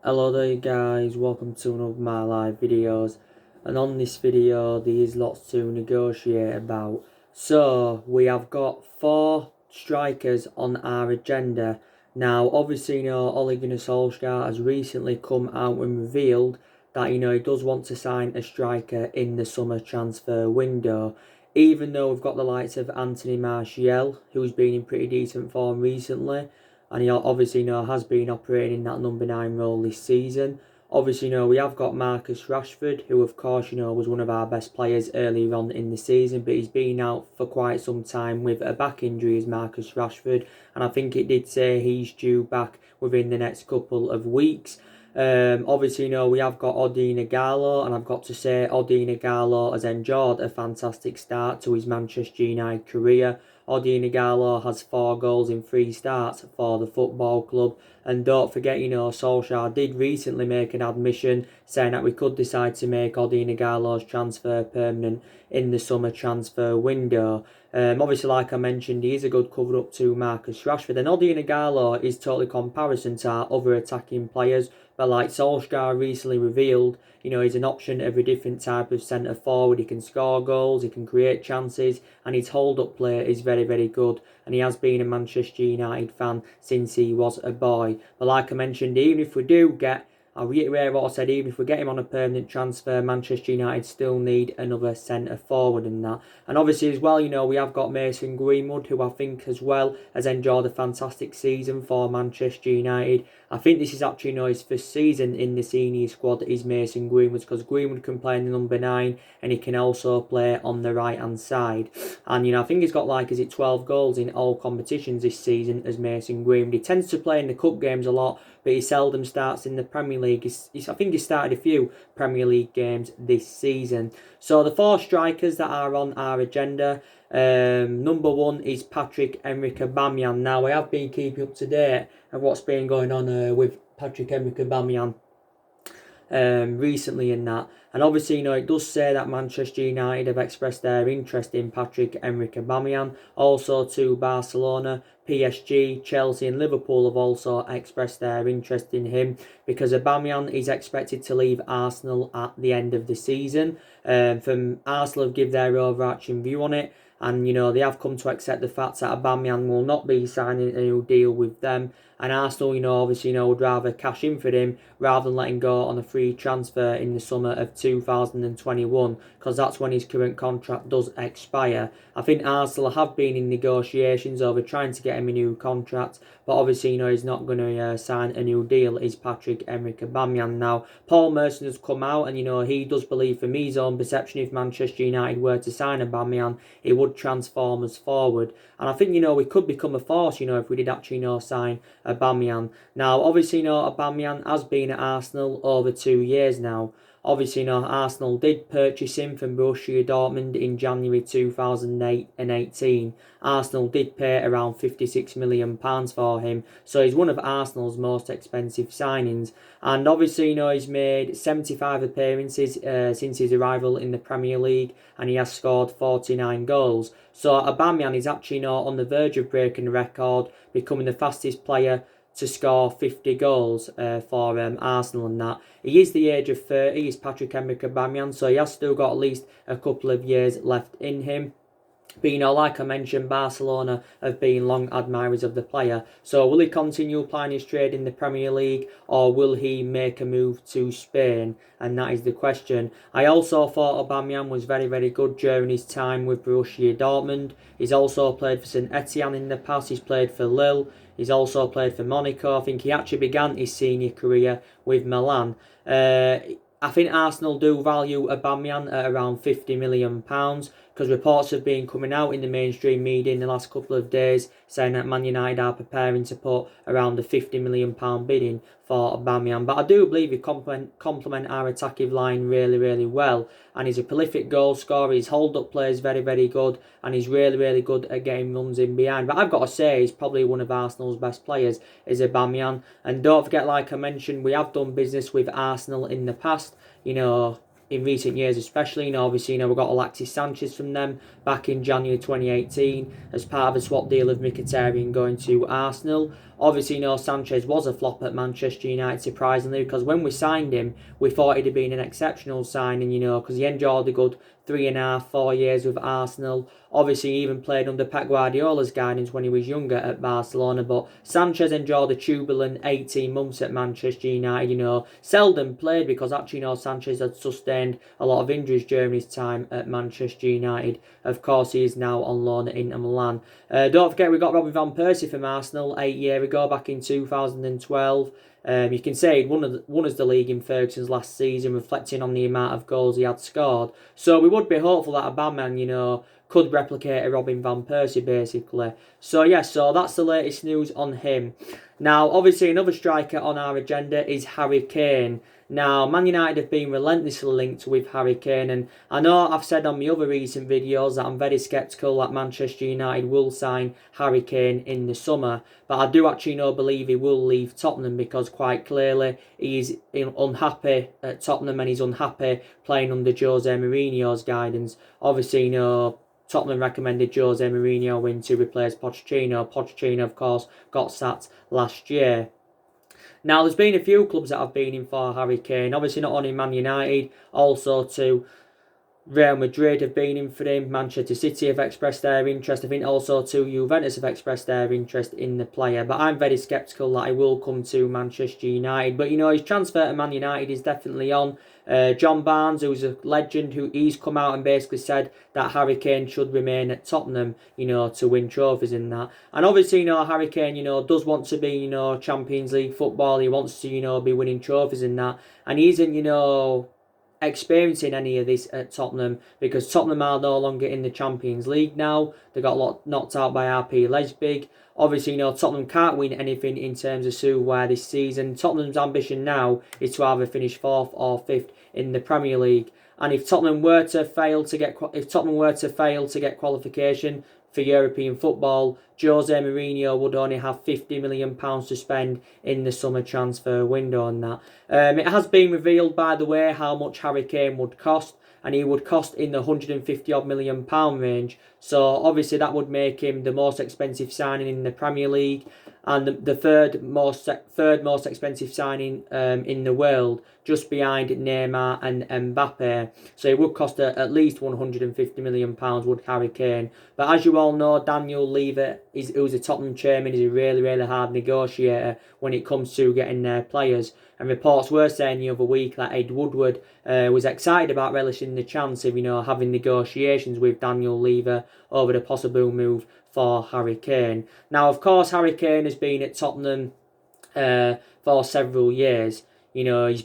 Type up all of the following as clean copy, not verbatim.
Hello there guys, welcome to one of my live videos, and on this video there is lots to negotiate about. So we have got 4 strikers on our agenda. Now obviously Ole Gunnar Solskjaer has recently come out and revealed that he does want to sign a striker in the summer transfer window. Even though we've got the likes of Anthony Martial, who's been in pretty decent form recently, and he obviously has been operating in that number 9 role this season. Obviously we have got Marcus Rashford, who of course was one of our best players earlier on in the season, but he's been out for quite some time with a back injury as Marcus Rashford, and I think it did say he's due back within the next couple of weeks. Obviously, we have got Odin Ighalo, and I've got to say, Odin Ighalo has enjoyed a fantastic start to his Manchester United career. Odin Ighalo has 4 goals in 3 starts for the football club. And don't forget, Solskjaer did recently make an admission saying that we could decide to make Odin Ighalo's transfer permanent in the summer transfer window. Obviously, like I mentioned, he is a good cover up to Marcus Rashford. And Odin Ighalo is totally comparison to our other attacking players. But like Solskjaer recently revealed, he's an option of a different type of centre forward. He can score goals, he can create chances, and his hold-up play is very, very good. And he has been a Manchester United fan since he was a boy. But like I mentioned, even if we do get, I'll reiterate what I said, even if we get him on a permanent transfer, Manchester United still need another centre forward in that. And obviously as well, we have got Mason Greenwood, who I think as well has enjoyed a fantastic season for Manchester United. I think this is actually his first season in the senior squad is Mason Greenwood, because Greenwood can play in the number 9 and he can also play on the right hand side. And I think he's got 12 goals in all competitions this season as Mason Greenwood. He tends to play in the cup games a lot, but he seldom starts in the Premier League. I think he started a few Premier League games this season. So the 4 strikers that are on our agenda. Number 1 is Patrick-Emerick Aubameyang. Now I have been keeping up to date of what's been going on with Patrick-Emerick Aubameyang recently in that. And obviously, it does say that Manchester United have expressed their interest in Patrick-Emerick Aubameyang. Also to Barcelona, PSG, Chelsea and Liverpool have also expressed their interest in him, because Aubameyang is expected to leave Arsenal at the end of the season. From Arsenal have given their overarching view on it, and they have come to accept the fact that Aubameyang will not be signing a new deal with them, and Arsenal obviously would rather cash in for him rather than letting go on a free transfer in the summer of 2021, because that's when his current contract does expire. I think Arsenal have been in negotiations over trying to get him a new contract, but obviously he's not going to sign a new deal, is Patrick-Emerick Aubameyang. Now Paul Merson has come out and he does believe, from his own perception, if Manchester United were to sign Aubameyang, it would transform us forward. And I think we could become a force if we did actually sign Aubameyang. Now obviously Aubameyang has been at Arsenal over 2 years now. Obviously, Arsenal did purchase him from Borussia Dortmund in January 2018. Arsenal did pay around £56 million for him, so he's one of Arsenal's most expensive signings. And obviously, he's made 75 appearances since his arrival in the Premier League, and he has scored 49 goals. So Aubameyang is actually on the verge of breaking the record, becoming the fastest player to score 50 goals for Arsenal and that. He is the age of 30, he's Patrick-Emerick Aubameyang, so he has still got at least a couple of years left in him. But like I mentioned, Barcelona have been long admirers of the player. So will he continue applying his trade in the Premier League, or will he make a move to Spain? And that is the question. I also thought Aubameyang was very, very good during his time with Borussia Dortmund. He's also played for St Etienne in the past. He's played for Lille. He's also played for Monaco. I think he actually began his senior career with Milan. I think Arsenal do value Aubameyang at around £50 million, because reports have been coming out in the mainstream media in the last couple of days saying that Man United are preparing to put around the £50 million bid in for Aubameyang. But I do believe he complement our attacking line really, really well, and he's a prolific goal scorer. His hold-up play is very, very good, and he's really, really good at getting runs in behind. But I've got to say, he's probably one of Arsenal's best players, is Aubameyang. And don't forget, like I mentioned, we have done business with Arsenal in the past, in recent years especially. Obviously, we got Alexis Sanchez from them back in January 2018 as part of a swap deal of Mkhitaryan going to Arsenal. Obviously, Sanchez was a flop at Manchester United, surprisingly, because when we signed him, we thought he'd have been an exceptional signing, because he enjoyed a good 3.5, 4 years with Arsenal. Obviously, he even played under Pep Guardiola's guidance when he was younger at Barcelona. But Sanchez enjoyed a turbulent 18 months at Manchester United. Seldom played because actually, Sanchez had sustained a lot of injuries during his time at Manchester United. Of course, he is now on loan at Inter Milan. Don't forget, we got Robin van Persie from Arsenal 8 years ago, back in 2012. You can say he'd won us the league in Ferguson's last season, reflecting on the amount of goals he had scored. So we would be hopeful that a Aubameyang, could replicate a Robin van Persie, basically. So that's the latest news on him. Now, obviously, another striker on our agenda is Harry Kane. Now, Man United have been relentlessly linked with Harry Kane, and I know I've said on my other recent videos that I'm very sceptical that Manchester United will sign Harry Kane in the summer, but I do actually believe he will leave Tottenham, because quite clearly he's unhappy at Tottenham and he's unhappy playing under Jose Mourinho's guidance. Obviously, Tottenham recommended Jose Mourinho in to replace Pochettino. Pochettino, of course, got sacked last year. Now, there's been a few clubs that have been in for Harry Kane. Obviously, not only Man United, also to Real Madrid have been in for him. Manchester City have expressed their interest. I think also to Juventus have expressed their interest in the player. But I'm very sceptical that he will come to Manchester United. But, his transfer to Man United is definitely on. John Barnes, who's a legend, he's come out and basically said that Harry Kane should remain at Tottenham, to win trophies and that. And obviously, Harry Kane, does want to be, Champions League football. He wants to, be winning trophies and that. And he isn't, experiencing any of this at Tottenham, because Tottenham are no longer in the Champions League now. They got knocked out by RB Leipzig. Obviously, Tottenham can't win anything in terms of silverware this season. Tottenham's ambition now is to either finish 4th or 5th in the Premier League. And if Tottenham were to fail to get qualification for European football, Jose Mourinho would only have £50 million to spend in the summer transfer window and that. It has been revealed, by the way, how much Harry Kane would cost, and he would cost in the £150 million range. So obviously that would make him the most expensive signing in the Premier League, and the third most expensive signing in the world, just behind Neymar and Mbappe. So it would cost at least £150 million, would Harry Kane. But as you all know, Daniel Levy, who's a Tottenham chairman, is a really, really hard negotiator when it comes to getting their players. And reports were saying the other week that Ed Woodward was excited about relishing the chance of, having negotiations with Daniel Levy over the possible move for Harry Kane. Now, of course, Harry Kane has been at Tottenham for several years. He was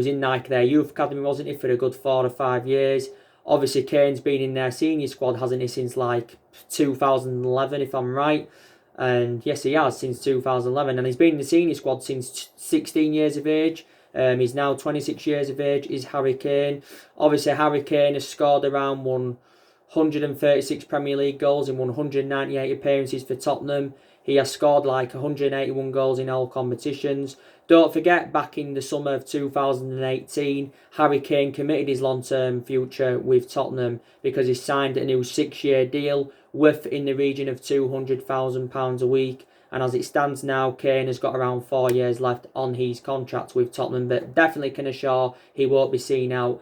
in Nike, their youth academy, wasn't he, for a good 4 or 5 years. Obviously, Kane's been in their senior squad, hasn't he, since 2011, if I'm right. And yes, he has, since 2011. And he's been in the senior squad since 16 years of age. He's now 26 years of age, is Harry Kane. Obviously, Harry Kane has scored around 136 Premier League goals in 198 appearances for Tottenham. He has scored 181 goals in all competitions. Don't forget, back in the summer of 2018, Harry Kane committed his long-term future with Tottenham because he signed a new 6-year deal worth in the region of £200,000 a week. And as it stands now, Kane has got around 4 years left on his contract with Tottenham, but definitely can assure he won't be seen out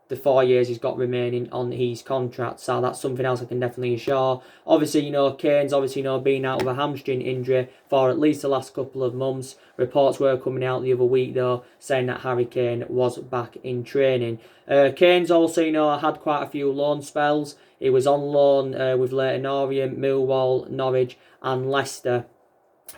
the 4 years he's got remaining on his contract. So that's something else I can definitely assure. Obviously, Kane's been out with a hamstring injury for at least the last couple of months. Reports were coming out the other week, though, saying that Harry Kane was back in training. Kane's also, had quite a few loan spells. He was on loan with Leyton Orient, Millwall, Norwich and Leicester.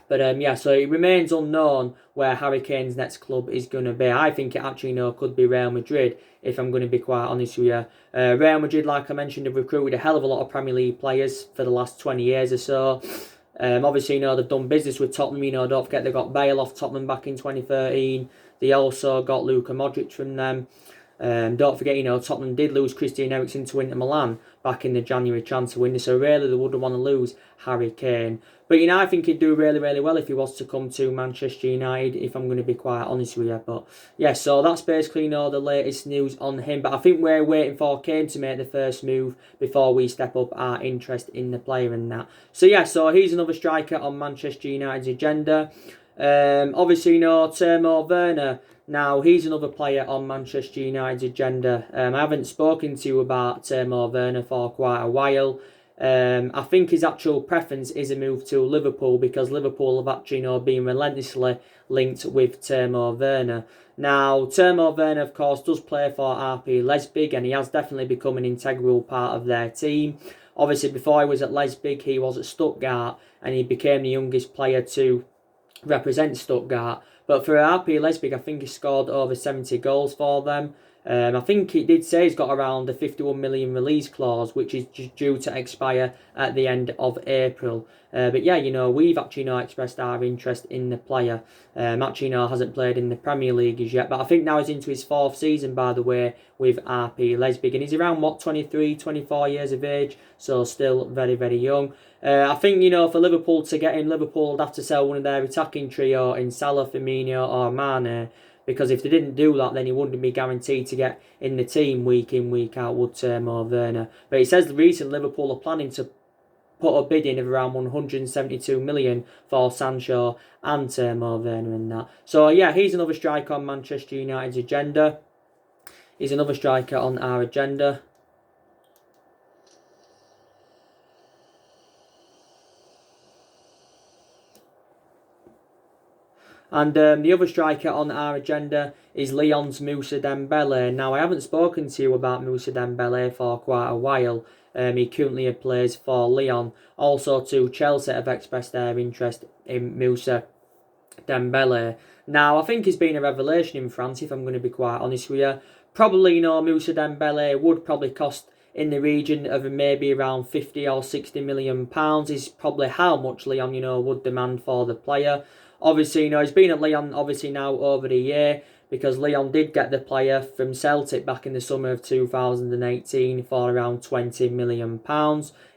But so it remains unknown where Harry Kane's next club is going to be. I think it actually could be Real Madrid, if I'm going to be quite honest with you. Real Madrid, like I mentioned, have recruited a hell of a lot of Premier League players for the last 20 years or so. Obviously, they've done business with Tottenham. Don't forget they got Bale off Tottenham back in 2013. They also got Luka Modric from them. Don't forget, Tottenham did lose Christian Eriksen to Inter Milan back in the January transfer window, so really they wouldn't want to lose Harry Kane. But I think he'd do really, really well if he was to come to Manchester United, if I'm going to be quite honest with you. But yeah, so that's basically the latest news on him. But I think we're waiting for Kane to make the first move before we step up our interest in the player and that. So yeah, so he's another striker on Manchester United's agenda. Obviously, Timo Werner. Now, he's another player on Manchester United's agenda. I haven't spoken to you about Timo Werner for quite a while. I think his actual preference is a move to Liverpool, because Liverpool have actually been relentlessly linked with Timo Werner. Now, Timo Werner, of course, does play for RP Leipzig, and he has definitely become an integral part of their team. Obviously, before he was at Leipzig, he was at Stuttgart, and he became the youngest player to represent Stuttgart. But for RP Leipzig, I think he scored over 70 goals for them. I think it did say he's got around a 51 million release clause, which is due to expire at the end of April. But yeah, we've actually expressed our interest in the player. Actually, hasn't played in the Premier League as yet, but I think now he's into his 4th season, by the way, with RP Leipzig, and he's around 23, 24 years of age, so still very, very young. I think, for Liverpool to get him, Liverpool would have to sell one of their attacking trio in Salah, Firmino or Mane, because if they didn't do that, then he wouldn't be guaranteed to get in the team week in, week out, would Timo Werner. But it says recently Liverpool are planning to put a bid in of around 172 million for Sancho and Timo Werner and that. So yeah, he's another striker on Manchester United's agenda. He's another striker on our agenda. And the other striker on our agenda is Lyon's Moussa Dembele. Now, I haven't spoken to you about Moussa Dembele for quite a while. He currently plays for Lyon. Also, too, Chelsea have expressed their interest in Moussa Dembele. Now, I think he's been a revelation in France, if I'm going to be quite honest with you. Probably, Moussa Dembele would probably cost in the region of maybe around 50 or 60 million pounds is probably how much Lyon, would demand for the player. Obviously, he's been at Lyon obviously now over a year, because Lyon did get the player from Celtic back in the summer of 2018 for around £20 million.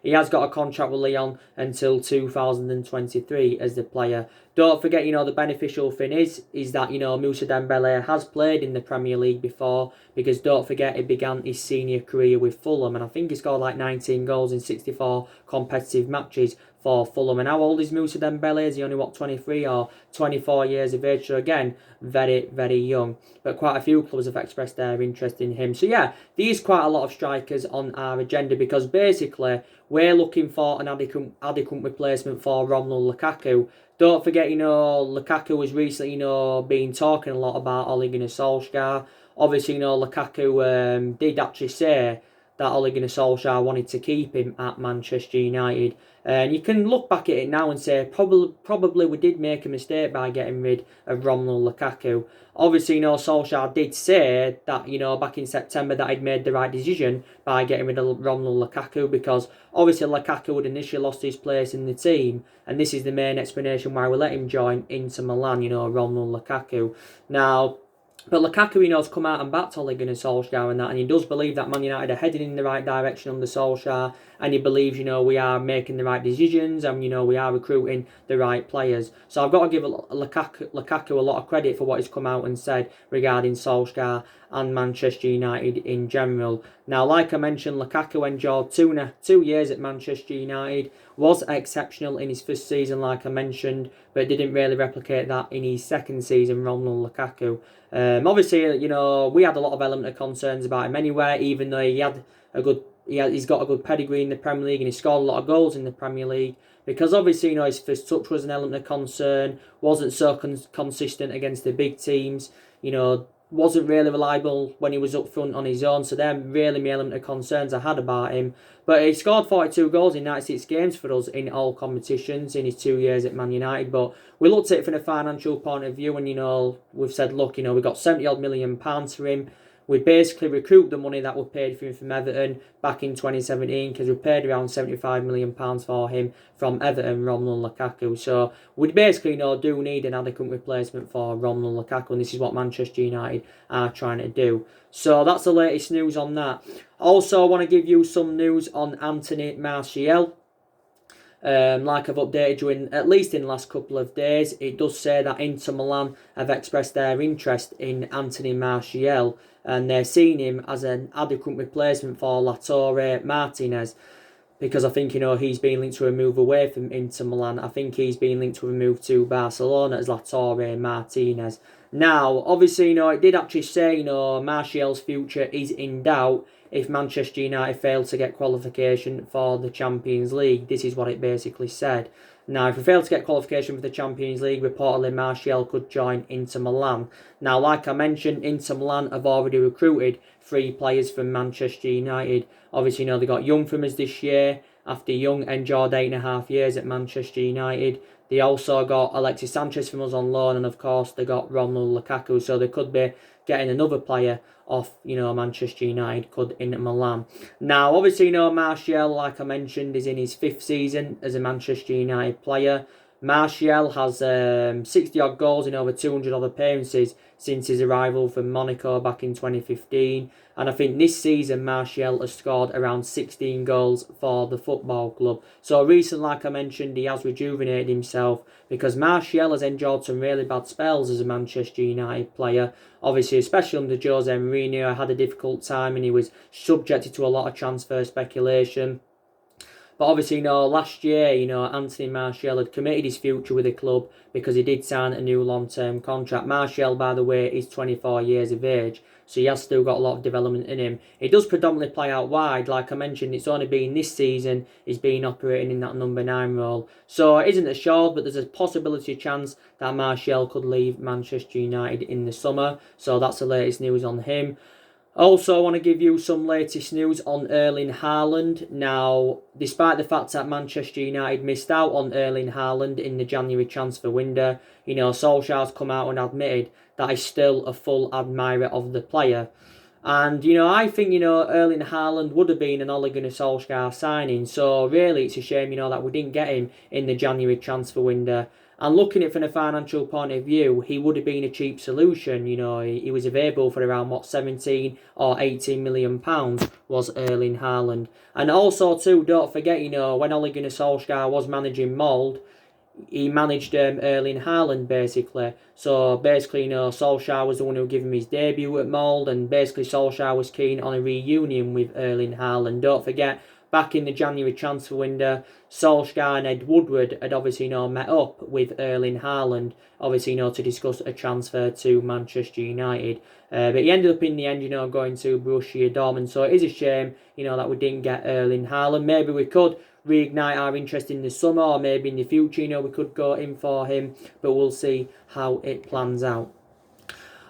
He has got a contract with Lyon until 2023 as the player. Don't forget, the beneficial thing is that, Moussa Dembele has played in the Premier League before, because don't forget he began his senior career with Fulham, and I think he scored like 19 goals in 64 competitive matches for Fulham. And how old is Moussa Dembele? Is he only, 23 or 24 years of age? So again, very, very young. But quite a few clubs have expressed their interest in him. So yeah, there's quite a lot of strikers on our agenda, because basically we're looking for an adequate replacement for Romelu Lukaku. Don't forget, Lukaku was recently, been talking a lot about Ole Gunnar Solskjaer. Obviously, Lukaku did actually say that Ole Gunnar Solskjaer wanted to keep him at Manchester United. And you can look back at it now and say probably we did make a mistake by getting rid of Romelu Lukaku. Obviously, Solskjaer did say that, back in September that he'd made the right decision by getting rid of Romelu Lukaku, because obviously Lukaku had initially lost his place in the team, and this is the main explanation why we let him join Inter Milan, Romelu Lukaku. Now, but Lukaku, has come out and backed Ole Gunnar Solskjaer and that, and he does believe that Man United are heading in the right direction under Solskjaer, and he believes, we are making the right decisions, and, we are recruiting the right players. So I've got to give Lukaku a lot of credit for what he's come out and said regarding Solskjaer and Manchester United in general. Now, like I mentioned, Lukaku endured 2 years at Manchester United, was exceptional in his first season, like I mentioned, but didn't really replicate that in his second season, Romelu Lukaku. Obviously, we had a lot of element of concerns about him anyway, even though he's got a good pedigree in the Premier League and he scored a lot of goals in the Premier League. Because obviously, his first touch was an element of concern, wasn't so consistent against the big teams, wasn't really reliable when he was up front on his own. So they're really my element of concerns I had about him. But he scored 42 goals in 96 games for us in all competitions in his 2 years at Man United. But we looked at it from a financial point of view, and we've said, look, we've got £70 odd million for him. we basically recoup the money that we paid for him from Everton back in 2017, because we paid around £75 million for him from Everton, Romelu Lukaku. So we basically do need an adequate replacement for Romelu Lukaku, and this is what Manchester United are trying to do. So that's the latest news on that. Also, I want to give you some news on Anthony Martial. Like I've updated you at least in the last couple of days, it does say that Inter Milan have expressed their interest in Anthony Martial, and they're seeing him as an adequate replacement for Lautaro Martinez, because I think he's been linked to a move away from Inter Milan. I think he's been linked to a move to Barcelona as Lautaro Martinez. Now, obviously, it did actually say, Martial's future is in doubt if Manchester United fail to get qualification for the Champions League. This is what it basically said. Now, if we fail to get qualification for the Champions League, reportedly Martial could join Inter Milan. Now, like I mentioned, Inter Milan have already recruited 3 players from Manchester United. Obviously, they got Young from us this year, after Young endured 8.5 years at Manchester United. They also got Alexis Sanchez from us on loan, and of course they got Romelu Lukaku. So they could be getting another player off, Manchester United, could in Milan. Now, obviously, Martial, like I mentioned, is in his 5th season as a Manchester United player. Martial has 60-odd goals in over 200-odd appearances since his arrival from Monaco back in 2015. And I think this season Martial has scored around 16 goals for the football club. So recently, like I mentioned, he has rejuvenated himself, because Martial has endured some really bad spells as a Manchester United player. Obviously, especially under Jose Mourinho, had a difficult time and he was subjected to a lot of transfer speculation. But obviously, last year, Anthony Martial had committed his future with the club because he did sign a new long-term contract. Martial, by the way, is 24 years of age, so he has still got a lot of development in him. He does predominantly play out wide. Like I mentioned, it's only been this season he's been operating in that number 9 role. So it isn't assured, but there's a possibility, chance that Martial could leave Manchester United in the summer. So that's the latest news on him. Also, I want to give you some latest news on Erling Haaland. Now, despite the fact that Manchester United missed out on Erling Haaland in the January transfer window, Solskjaer's come out and admitted that he's still a full admirer of the player. And, I think, Erling Haaland would have been an Ole Gunnar Solskjaer signing. So, really, it's a shame, that we didn't get him in the January transfer window. And looking at it from a financial point of view, he would have been a cheap solution. He was available for around, 17 or 18 million pounds was Erling Haaland. And also, too, don't forget, when Ole Gunnar Solskjaer was managing Mould, he managed Erling Haaland, basically. So, basically, Solskjaer was the one who gave him his debut at Mould, and basically Solskjaer was keen on a reunion with Erling Haaland. Don't forget, back in the January transfer window, Solskjaer and Ed Woodward had obviously met up with Erling Haaland, obviously to discuss a transfer to Manchester United. But he ended up in the end, going to Borussia Dortmund. So it is a shame, that we didn't get Erling Haaland. Maybe we could reignite our interest in the summer, or maybe in the future, we could go in for him. But we'll see how it plans out.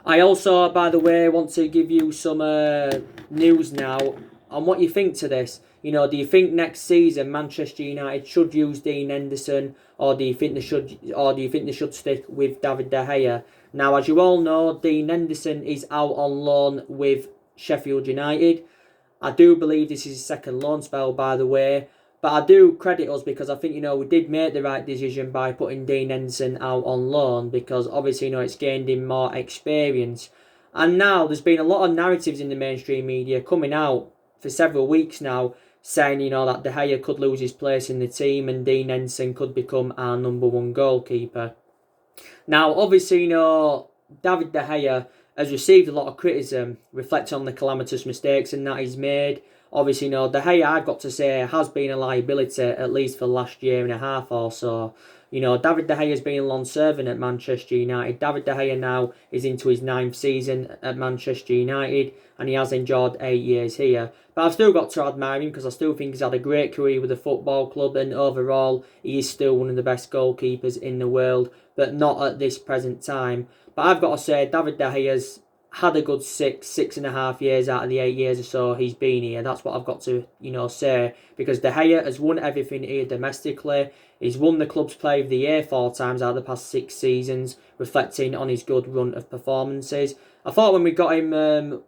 I also, by the way, want to give you some news now on what you think to this. Do you think next season Manchester United should use Dean Henderson, or do you think they should stick with David De Gea? Now, as you all know, Dean Henderson is out on loan with Sheffield United. I do believe this is his second loan spell, by the way. But I do credit us, because I think, we did make the right decision by putting Dean Henderson out on loan, because obviously, it's gained him more experience. And now there's been a lot of narratives in the mainstream media coming out for several weeks now, saying, that De Gea could lose his place in the team and Dean Henderson could become our number 1 goalkeeper. Now, obviously, David De Gea has received a lot of criticism, reflecting on the calamitous mistakes and that he's made. Obviously, De Gea, I've got to say, has been a liability, at least for the last year and a half or so. David De Gea has been a long servant at Manchester United. David De Gea now is into his 9th season at Manchester United, and he has enjoyed 8 years here. But I've still got to admire him, because I still think he's had a great career with the football club, and overall he is still one of the best goalkeepers in the world, but not at this present time. But I've got to say, David De Gea's had a good 6.5 years out of the 8 years or so he's been here. That's what I've got to, say, because De Gea has won everything here domestically. He's won the club's Player of the Year 4 times out of the past 6 seasons, reflecting on his good run of performances. I thought when we got him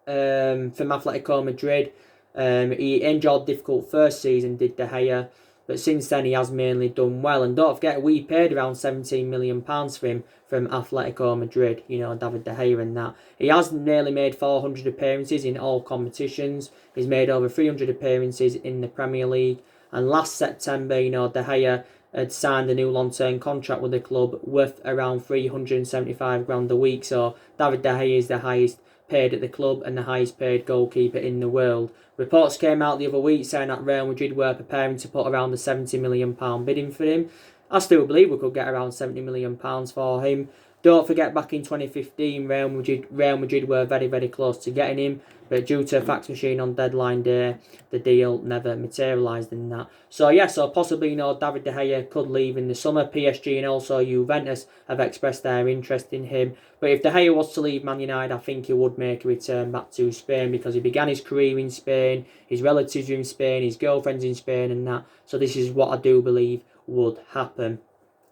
from Atletico Madrid. He enjoyed difficult first season, did De Gea, but since then he has mainly done well. And don't forget, we paid around £17 million for him from Atletico Madrid, David De Gea and that. He has nearly made 400 appearances in all competitions. He's made over 300 appearances in the Premier League. And last September, De Gea had signed a new long-term contract with the club worth around 375 grand a week. So David De Gea is the highest paid at the club and the highest paid goalkeeper in the world. Reports came out the other week saying that Real Madrid were preparing to put around the £70 million bidding for him. I still believe we could get around £70 million for him. Don't forget, back in 2015, Real Madrid were very, very close to getting him, but due to a fax machine on deadline day, the deal never materialised in that. So possibly, David De Gea could leave in the summer. PSG and also Juventus have expressed their interest in him. But if De Gea was to leave Man United, I think he would make a return back to Spain, because he began his career in Spain, his relatives are in Spain, his girlfriend's in Spain and that. So this is what I do believe would happen.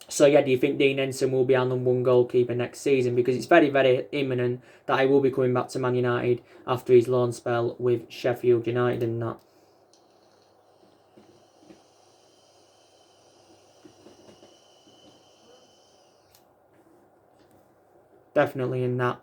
So do you think Dean Henderson will be our number one goalkeeper next season? Because it's very, very imminent that he will be coming back to Man United after his loan spell with Sheffield United and that. Definitely in that.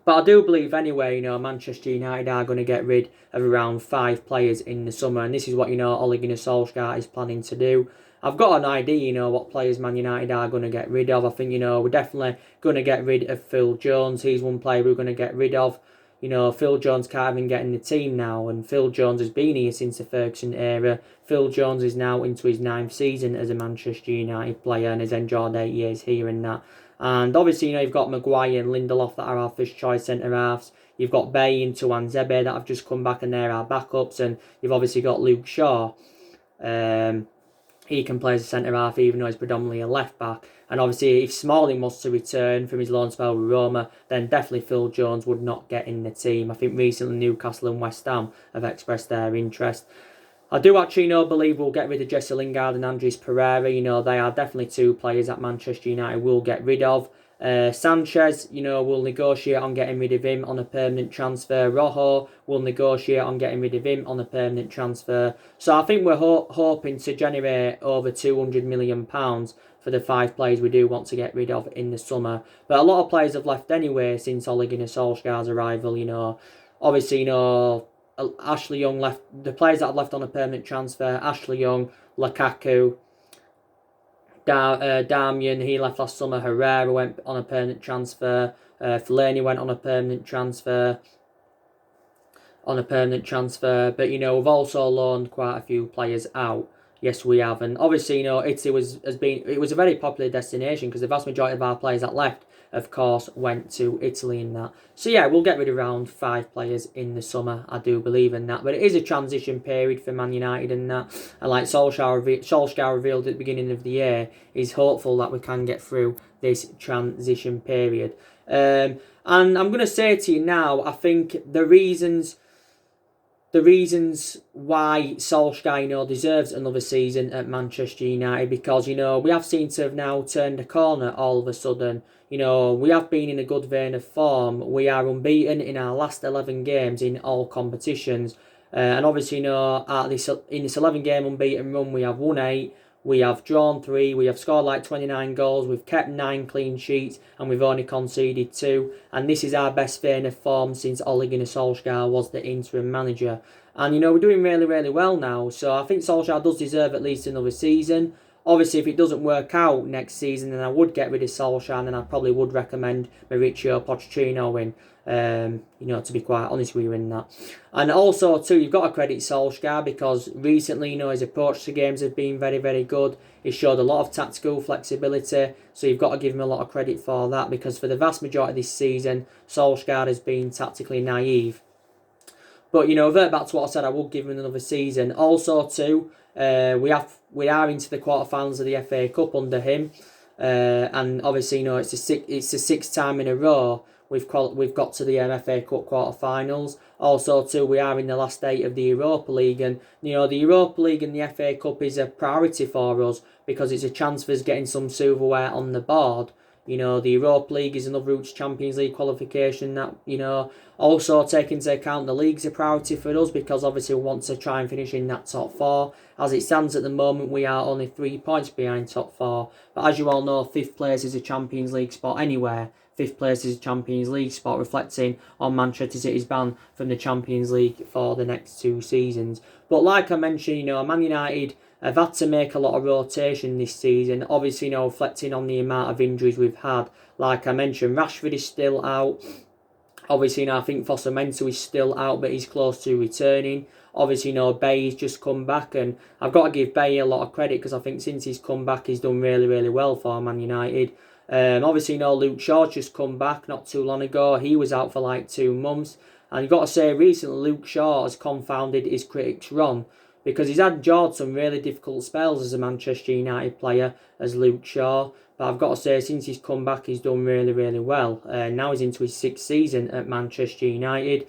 But I do believe anyway, Manchester United are going to get rid of around 5 players in the summer. And this is what, Ole Gunnar Solskjaer is planning to do. I've got an idea, what players Man United are going to get rid of. I think, we're definitely going to get rid of Phil Jones. He's one player we're going to get rid of. Phil Jones can't even get in the team now. And Phil Jones has been here since the Ferguson era. Phil Jones is now into his 9th season as a Manchester United player and has enjoyed 8 years here and that. And obviously, you've got Maguire and Lindelof that are our first choice centre-halves. You've got Bay and Tuanzebe that have just come back and they're our backups. And you've obviously got Luke Shaw. He can play as a centre-half even though he's predominantly a left-back. And obviously, if Smalling was to return from his loan spell with Roma, then definitely Phil Jones would not get in the team. I think recently Newcastle and West Ham have expressed their interest. I do actually believe we'll get rid of Jesse Lingard and Andres Pereira. They are definitely 2 players that Manchester United will get rid of. Sanchez, will negotiate on getting rid of him on a permanent transfer. Rojo will negotiate on getting rid of him on a permanent transfer. So I think we're hoping to generate over £200 million for the 5 players we do want to get rid of in the summer. But a lot of players have left anyway since Ole Gunnar Solskjaer's arrival. Obviously, Ashley Young left. The players that have left on a permanent transfer: Ashley Young, Lukaku, Darmian, he left last summer. Herrera went on a permanent transfer. Fellaini went on a permanent transfer. But we've also loaned quite a few players out. Yes, we have, and obviously, Italy was a very popular destination because the vast majority of our players that left, of course, went to Italy in that. So we'll get rid of around 5 players in the summer. I do believe in that, but it is a transition period for Man United and that. And like Solskjaer revealed at the beginning of the year, he's hopeful that we can get through this transition period. And I'm going to say to you now, I think the reasons why Solskjaer, deserves another season at Manchester United, because, we have seemed to have now turned a corner all of a sudden. We have been in a good vein of form. We are unbeaten in our last 11 games in all competitions. And obviously, in this 11-game unbeaten run, we have won 8, we have drawn 3, we have scored like 29 goals, we've kept 9 clean sheets, and we've only conceded 2. And this is our best vein of form since Ole Gunnar Solskjaer was the interim manager. And, we're doing really, really well now. So I think Solskjaer does deserve at least another season. Obviously, if it doesn't work out next season, then I would get rid of Solskjaer, and I probably would recommend Mauricio Pochettino in. To be quite honest with you in that. And also, too, you've got to credit Solskjaer because recently, his approach to games has been very, very good. He showed a lot of tactical flexibility, so you've got to give him a lot of credit for that, because for the vast majority of this season, Solskjaer has been tactically naive. But, revert back to what I said, I would give him another season. Also, too, we are into the quarterfinals of the FA Cup under him. And obviously, it's the 6th time in a row we've got to the FA Cup quarterfinals. Also, too, we are in the last 8 of the Europa League, and the Europa League and the FA Cup is a priority for us because it's a chance for us getting some silverware on the board. The Europa League is another route to Champions League qualification that, also take into account the league's a priority for us because obviously we want to try and finish in that top four. As it stands at the moment, we are only 3 points behind top four. But as you all know, 5th place is a Champions League spot anywhere. 5th place is a Champions League spot, reflecting on Manchester City's ban from the Champions League for the next 2 seasons. But like I mentioned, Man United have had to make a lot of rotation this season. Obviously, reflecting on the amount of injuries we've had. Like I mentioned, Rashford is still out. Obviously, I think Fosamento is still out, but he's close to returning. Obviously, Bay's just come back, and I've got to give Bay a lot of credit because I think since he's come back, he's done really, really well for Man United. Obviously, Luke Shaw's just come back not too long ago. He was out for like 2 months. And you've got to say, recently, Luke Shaw has confounded his critics wrong because he's endured some really difficult spells as a Manchester United player, as Luke Shaw. But I've got to say, since he's come back, he's done really, really well. Now he's into his 6th season at Manchester United.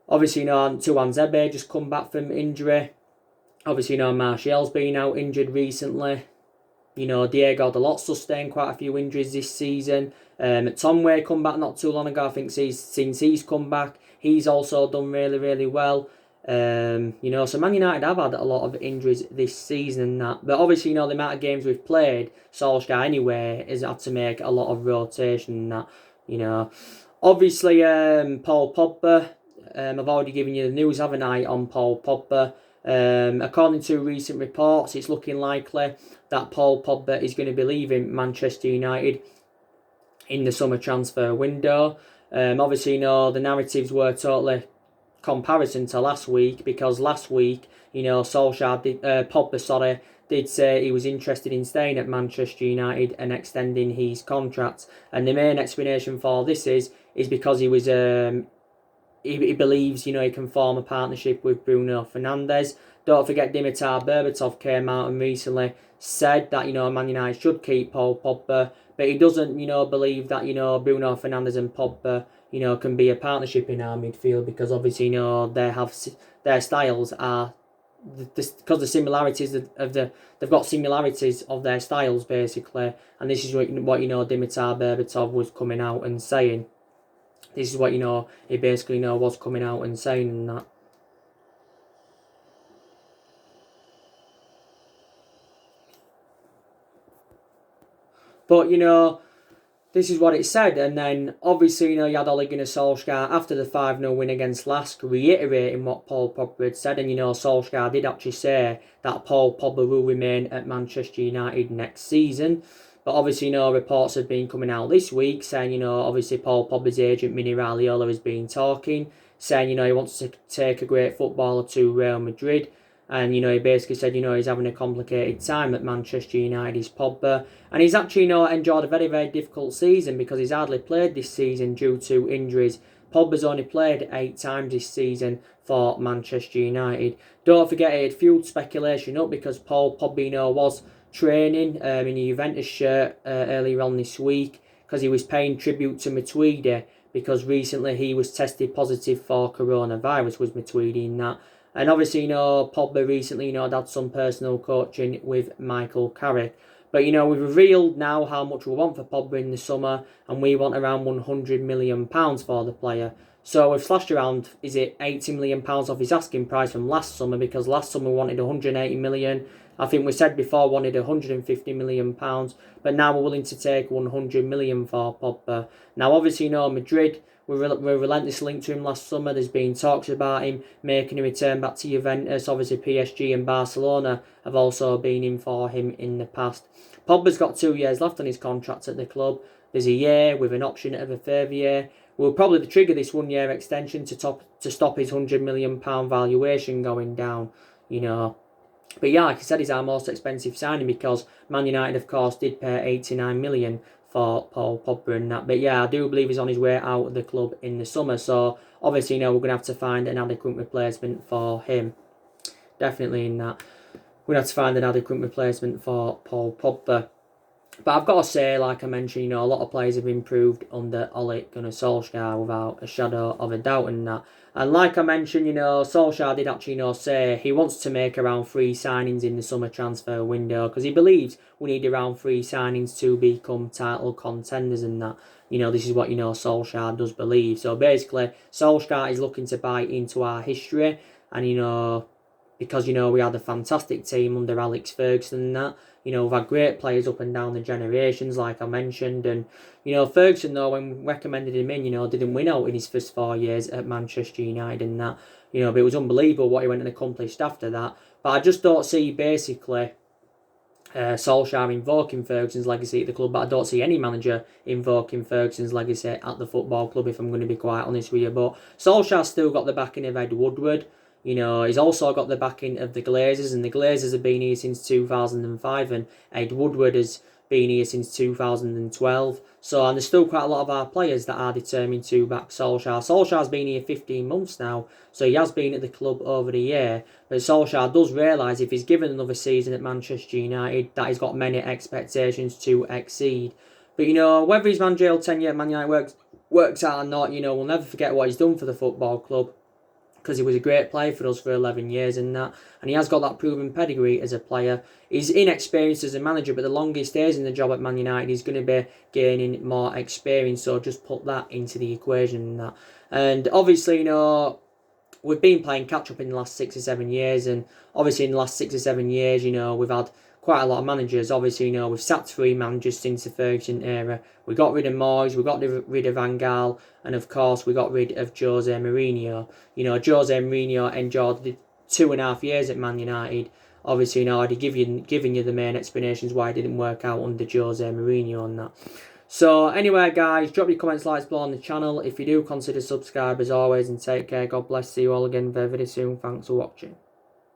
Obviously, Tuan Zebe just come back from injury. Obviously, Martial's been out injured recently. Diego Dalot sustained quite a few injuries this season. Tom Way come back not too long ago. I think since he's come back, he's also done really, really well. So Man United have had a lot of injuries this season and that. But obviously, the amount of games we've played, Solskjaer anyway has had to make a lot of rotation and that, Obviously, Paul Pogba, I've already given you the news, haven't I, on Paul Pogba. According to recent reports, it's looking likely that Paul Pogba is going to be leaving Manchester United in the summer transfer window. Obviously, the narratives were totally comparison to last week because last week, Pogba did say he was interested in staying at Manchester United and extending his contract. And the main explanation for this is because he was he believes, he can form a partnership with Bruno Fernandes. Don't forget, Dimitar Berbatov came out and recently said that, Man United should keep Paul Pogba, but he doesn't, believe that, Bruno Fernandes and Pogba, can be a partnership in our midfield because obviously, their styles are, because the similarities they've got similarities of their styles basically, and this is what Dimitar Berbatov was coming out and saying. This is what, he basically, was coming out and saying and that. But, this is what it said. And then, obviously, you had Ole Gunnar Solskjaer after the 5-0 win against Lask reiterating what Paul Pogba had said. And, Solskjaer did actually say that Paul Pogba will remain at Manchester United next season. But obviously, reports have been coming out this week saying, obviously Paul Pogba's agent, Mini Raiola, has been talking, saying, he wants to take a great footballer to Real Madrid. And, he basically said, he's having a complicated time at Manchester United, he's Pogba. And he's actually, enjoyed a very, very difficult season because he's hardly played this season due to injuries. Pogba's only played 8 times this season for Manchester United. Don't forget, it had fueled speculation up because Paul Pogba, was training in a Juventus shirt earlier on this week because he was paying tribute to Matuidi because recently he was tested positive for coronavirus, was Matuidi in that. And obviously, Pogba recently, had some personal coaching with Michael Carrick. But, we've revealed now how much we want for Pogba in the summer, and we want around £100 million for the player. So we've slashed around, is it £80 million off his asking price from last summer, because last summer we wanted £180 million. I think we said before wanted £150 million, but now we're willing to take £100 million for Pogba. Now, obviously, Madrid, we're relentlessly linked to him last summer. There's been talks about him making a return back to Juventus. Obviously, PSG and Barcelona have also been in for him in the past. Pogba's got 2 years left on his contract at the club. There's a year with an option of a further year. We'll probably trigger this 1-year extension to stop his £100 million valuation going down, But yeah, like I said, he's our most expensive signing because Man United, of course, did pay £89 million for Paul Pogba and that. But yeah, I do believe he's on his way out of the club in the summer. So obviously, we're going to have to find an adequate replacement for him. Definitely in that. We're going to have to find an adequate replacement for Paul Pogba. But I've got to say, like I mentioned, a lot of players have improved under Ole Gunnar Solskjaer without a shadow of a doubt in that. And like I mentioned, Solskjaer did actually, say he wants to make around 3 signings in the summer transfer window because he believes we need around 3 signings to become title contenders and that. This is what, Solskjaer does believe. So basically, Solskjaer is looking to buy into our history and, because, we had a fantastic team under Alex Ferguson and that. We've had great players up and down the generations, like I mentioned. And, Ferguson, though, when we recommended him in, didn't win out in his first 4 years at Manchester United and that. But it was unbelievable what he went and accomplished after that. But I just don't see, basically, Solskjaer invoking Ferguson's legacy at the club, but I don't see any manager invoking Ferguson's legacy at the football club, if I'm going to be quite honest with you. But Solskjaer's still got the backing of Ed Woodward. He's also got the backing of the Glazers, and the Glazers have been here since 2005, and Ed Woodward has been here since 2012. So, and there's still quite a lot of our players that are determined to back Solskjaer. Solskjaer's been here 15 months now, so he has been at the club over the year. But Solskjaer does realise if he's given another season at Manchester United, that he's got many expectations to exceed. But, whether his managerial tenure at Man United works out or not, we'll never forget what he's done for the football club, because he was a great player for us for 11 years and that. And he has got that proven pedigree as a player. He's inexperienced as a manager, but the longer he stays in the job at Man United, he's going to be gaining more experience. So just put that into the equation and that. And obviously, we've been playing catch-up in the last 6 or 7 years. And obviously in the last 6 or 7 years, we've had quite a lot of managers. Obviously, we've sacked 3 managers since the Ferguson era. We got rid of Moyes, we got rid of Van Gaal, and of course we got rid of Jose Mourinho. Jose Mourinho endured 2.5 years at Man United. Obviously, I'd have given you the main explanations why it didn't work out under Jose Mourinho and that. So anyway, guys, drop your comments, likes below on the channel. If you do, consider subscribe as always, and take care. God bless. See you all again very, very soon. Thanks for watching.